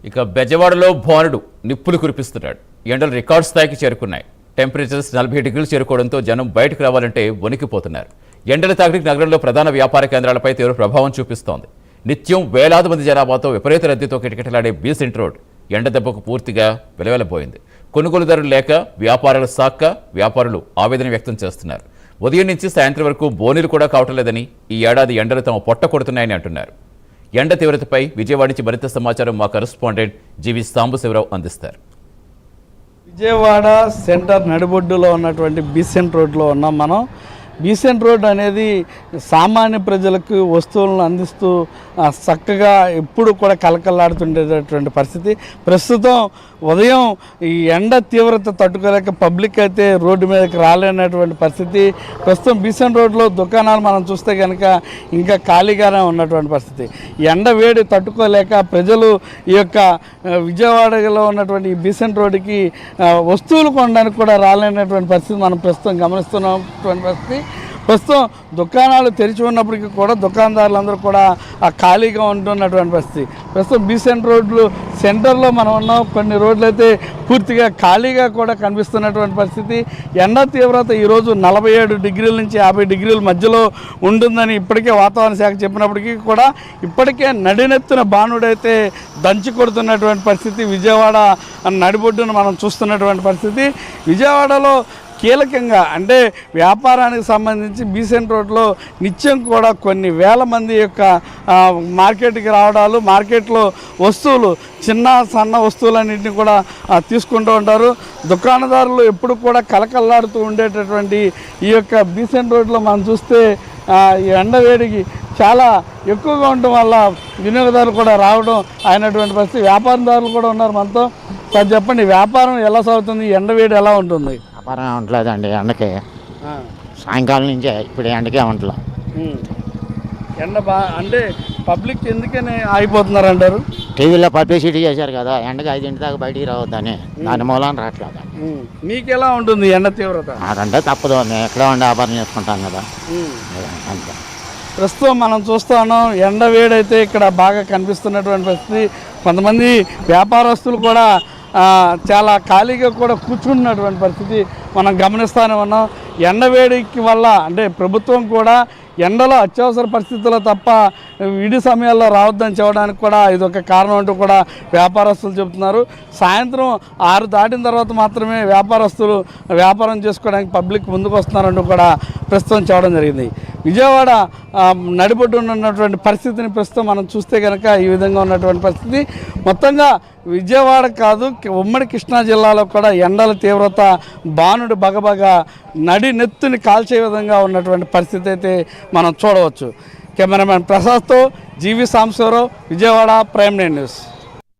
ఇక బెజవాడలో భానుడు నిప్పులు కురిపిస్తున్నాడు. ఎండలు రికార్డ్ స్థాయికి చేరుకున్నాయి. టెంపరేచర్స్ 40 డిగ్రీలు చేరుకోవడంతో జనం బయటకు రావాలంటే వణికిపోతున్నారు. ఎండల తాకిడికి నగరంలో ప్రధాన వ్యాపార కేంద్రాలపై తీవ్ర ప్రభావం చూపిస్తోంది. నిత్యం వేలాది మంది జనాభాతో విపరీత రద్దీతో కిటకిటలాడే బీసెంట్ రోడ్ ఎండ దెబ్బకు పూర్తిగా వెలవెలబోయింది. కొనుగోలుదారులు లేక వ్యాపారాలు సాక్క వ్యాపారులు ఆవేదన వ్యక్తం చేస్తున్నారు. ఉదయం నుంచి సాయంత్రం వరకు బోనీలు కూడా కావటం లేదని, ఈ ఏడాది ఎండలు తమ పొట్ట కొడుతున్నాయని అంటున్నారు. ఎండ తీవ్రతపై విజయవాడ నుంచి మరింత సమాచారం మా కరెస్పాండెంట్ జీవి సాంబశివరావు అందిస్తారు. విజయవాడ సెంటర్ నడిబొడ్డులో ఉన్నటువంటి బీసెంట్ రోడ్లో ఉన్నాం మనం. బీసెంట్ రోడ్ అనేది సామాన్య ప్రజలకు వస్తువులను అందిస్తూ చక్కగా ఎప్పుడు కూడా కలకల్లాడుతుండేటటువంటి పరిస్థితి. ప్రస్తుతం ఉదయం ఈ ఎండ తీవ్రత తట్టుకోలేక పబ్లిక్ అయితే రోడ్డు మీదకి రాలేనటువంటి పరిస్థితి. ప్రస్తుతం బీసెంట్ రోడ్లో దుకాణాలు మనం చూస్తే కనుక ఇంకా ఖాళీగానే ఉన్నటువంటి పరిస్థితి. ఎండ వేడి తట్టుకోలేక ప్రజలు ఈ యొక్క విజయవాడలో ఉన్నటువంటి ఈ బీసెంట్ రోడ్డుకి వస్తువులు కొనడానికి కూడా రాలేనటువంటి పరిస్థితి మనం ప్రస్తుతం గమనిస్తున్నటువంటి పరిస్థితి. ప్రస్తుతం దుకాణాలు తెరిచి ఉన్నప్పటికీ కూడా దుకాణదారులందరూ కూడా ఖాళీగా ఉంటున్నటువంటి పరిస్థితి. ప్రస్తుతం బీసెంట్ రోడ్లు సెంటర్లో మనం ఉన్నాం. కొన్ని రోడ్లు అయితే పూర్తిగా ఖాళీగా కూడా కనిపిస్తున్నటువంటి పరిస్థితి. ఎండ తీవ్రత ఈరోజు 47 డిగ్రీల నుంచి 50 డిగ్రీల మధ్యలో ఉంటుందని ఇప్పటికే వాతావరణ శాఖ చెప్పినప్పటికీ కూడా ఇప్పటికే నడినెత్తున బాణుడైతే దంచి కొడుతున్నటువంటి పరిస్థితి విజయవాడ నడిబొడ్డును మనం చూస్తున్నటువంటి పరిస్థితి. విజయవాడలో కీలకంగా అంటే వ్యాపారానికి సంబంధించి బీసెంట్ రోడ్లో నిత్యం కూడా కొన్ని వేల మంది యొక్క మార్కెట్కి రావడాలు, మార్కెట్లో వస్తువులు చిన్న సన్న వస్తువులన్నింటినీ కూడా తీసుకుంటూ ఉంటారు. దుకాణదారులు ఎప్పుడు కూడా కలకల్లాడుతూ ఉండేటటువంటి ఈ యొక్క బీసెంట్ రోడ్లో మనం చూస్తే ఈ ఎండవేడికి చాలా ఎక్కువగా ఉండటం వల్ల వినియోగదారులు కూడా రావడం అయినటువంటి పరిస్థితి. వ్యాపారదారులు కూడా ఉన్నారు మనతో. సార్ చెప్పండి, వ్యాపారం ఎలా సాగుతుంది? ఎండవేడి ఎలా ఉంటుంది? వ్యాపారం ఉండలేదండి ఎండకి. సాయంకాలం నుంచే ఇప్పుడు ఎండకే ఉండలే. ఎండ అంటే పబ్లిక్ ఎందుకని ఆగిపోతున్నారు అంటారు? టీవీలో పబ్లిసిటీ చేశారు కదా, ఎండకి 5 దాకా బయటికి రావద్దని. దాని మూలాన రావట్లేదు. మీకు ఎలా ఉంటుంది ఎండ తీవ్రత? అదంటే తప్పదు, మేము ఎక్కడ ఉండి వ్యాపారం చేసుకుంటాం కదా అంతే. ప్రస్తుతం మనం చూస్తూ ఉన్నాం, ఎండ వేడైతే ఇక్కడ బాగా కనిపిస్తున్నటువంటి పరిస్థితి. కొంతమంది వ్యాపారస్తులు కూడా చాలా ఖాళీగా కూడా కూర్చున్నటువంటి పరిస్థితి మనం గమనిస్తూనే ఉన్నాం. ఎండవేడికి వల్ల అంటే ప్రభుత్వం కూడా ఎండలో అత్యవసర పరిస్థితుల్లో తప్ప విడి సమయాల్లో రావద్దని చెప్పడానికి కూడా ఇదొక కారణం అంటూ కూడా వ్యాపారస్తులు చెబుతున్నారు. సాయంత్రం 6 దాటిన తర్వాత మాత్రమే వ్యాపారస్తులు వ్యాపారం చేసుకోవడానికి పబ్లిక్ ముందుకు వస్తున్నారంటూ కూడా ప్రస్తుతం చెప్పడం జరిగింది. విజయవాడ నడిబొడ్డున ఉన్నటువంటి పరిస్థితిని ప్రస్తుతం మనం చూస్తే కనుక ఈ విధంగా ఉన్నటువంటి పరిస్థితి. మొత్తంగా విజయవాడ కాదు, ఉమ్మడి కృష్ణా జిల్లాలో కూడా ఎండల తీవ్రత బాణుడు బగబగ నడి నెత్తుని కాల్చే విధంగా ఉన్నటువంటి పరిస్థితి అయితే మనం చూడవచ్చు. కెమెరామెన్ ప్రసాద్తో జీవి సాంబశివరావు, విజయవాడ, ప్రైమ్9 న్యూస్.